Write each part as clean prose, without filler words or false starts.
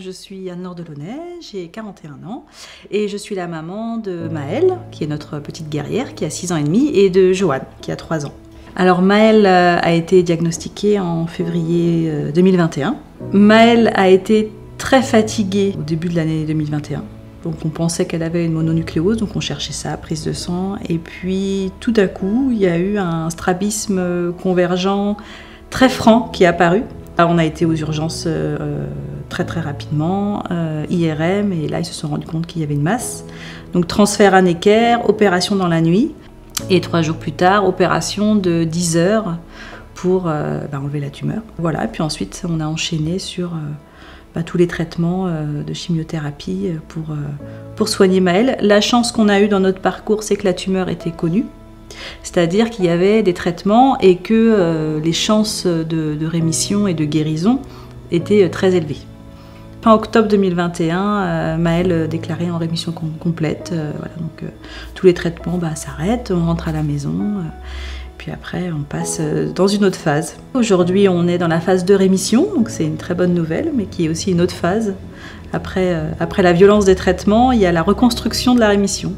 Je suis Anne-Laure Delaunay, j'ai 41 ans et je suis la maman de Maëlle, qui est notre petite guerrière, qui a 6 ans et demi, et de Joanne, qui a 3 ans. Alors Maëlle a été diagnostiquée en février 2021. Maëlle a été très fatiguée au début de l'année 2021. Donc on pensait qu'elle avait une mononucléose, donc on cherchait ça, prise de sang. Et puis tout à coup, il y a eu un strabisme convergent très franc qui est apparu. Là, on a été aux urgences très rapidement, IRM, et là ils se sont rendus compte qu'il y avait une masse. Donc transfert à Necker, opération dans la nuit, et 3 jours plus tard, opération de 10 heures pour enlever la tumeur. Voilà, et puis ensuite on a enchaîné sur tous les traitements de chimiothérapie pour soigner Maëlle. La chance qu'on a eue dans notre parcours, c'est que la tumeur était connue. C'est-à-dire qu'il y avait des traitements et que les chances de rémission et de guérison étaient très élevées. Fin octobre 2021, Maëlle déclarée en rémission complète. Voilà, donc tous les traitements s'arrêtent, on rentre à la maison. Puis après, on passe dans une autre phase. Aujourd'hui, on est dans la phase de rémission, donc c'est une très bonne nouvelle, mais qui est aussi une autre phase. Après la violence des traitements, il y a la reconstruction de la rémission.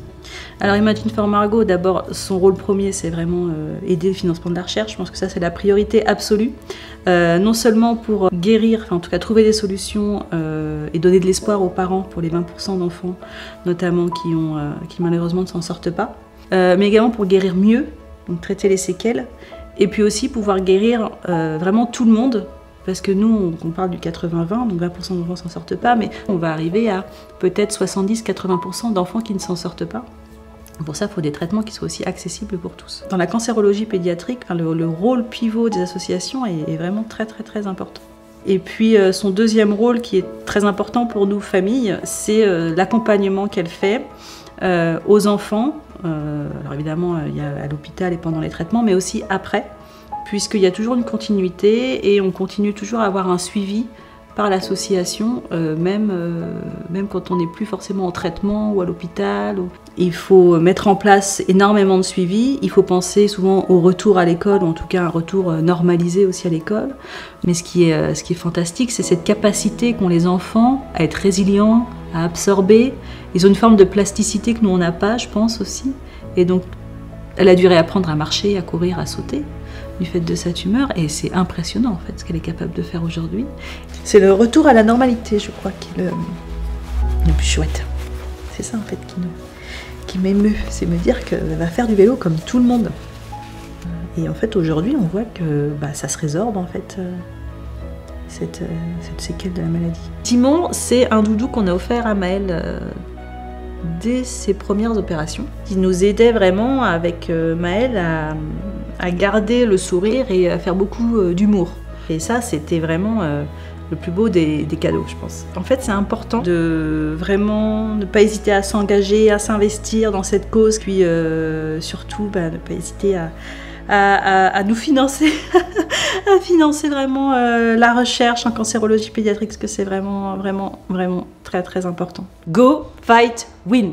Alors Imagine for Margot, d'abord, son rôle premier, c'est vraiment aider le financement de la recherche. Je pense que ça, c'est la priorité absolue. Non seulement pour guérir, enfin en tout cas trouver des solutions et donner de l'espoir aux parents pour les 20% d'enfants, notamment qui malheureusement ne s'en sortent pas, mais également pour guérir mieux, donc traiter les séquelles, et puis aussi pouvoir guérir vraiment tout le monde. Parce que nous, on parle du 80-20, donc 20% d'enfants ne s'en sortent pas, mais on va arriver à peut-être 70-80% d'enfants qui ne s'en sortent pas. Pour ça, il faut des traitements qui soient aussi accessibles pour tous. Dans la cancérologie pédiatrique, le rôle pivot des associations est vraiment très important. Et puis son deuxième rôle qui est très important pour nous, familles, c'est l'accompagnement qu'elle fait aux enfants. Alors évidemment, il y a à l'hôpital et pendant les traitements, mais aussi après, puisqu'il y a toujours une continuité et on continue toujours à avoir un suivi par l'association, même quand on n'est plus forcément en traitement ou à l'hôpital. Il faut mettre en place énormément de suivi, il faut penser souvent au retour à l'école, ou en tout cas un retour normalisé aussi à l'école. Mais ce qui est fantastique, c'est cette capacité qu'ont les enfants à être résilients, à absorber. Ils ont une forme de plasticité que nous on n'a pas, je pense aussi. Et donc elle a dû réapprendre à marcher, à courir, à sauter du fait de sa tumeur, et c'est impressionnant en fait ce qu'elle est capable de faire aujourd'hui. C'est le retour à la normalité, je crois, qui est le plus chouette. C'est ça en fait qui m'émeut, c'est me dire qu'elle va faire du vélo comme tout le monde. Et en fait aujourd'hui on voit que ça se résorbe en fait, cette séquelle de la maladie. Timon, c'est un doudou qu'on a offert à Maëlle dès ses premières opérations. Il nous aidait vraiment avec Maëlle à garder le sourire et à faire beaucoup d'humour. Et ça, c'était vraiment le plus beau des cadeaux, je pense. En fait, c'est important de vraiment ne pas hésiter à s'engager, à s'investir dans cette cause, puis surtout ne pas hésiter à nous financer, à financer vraiment la recherche en cancérologie pédiatrique, parce que c'est vraiment très important. Go, fight, win!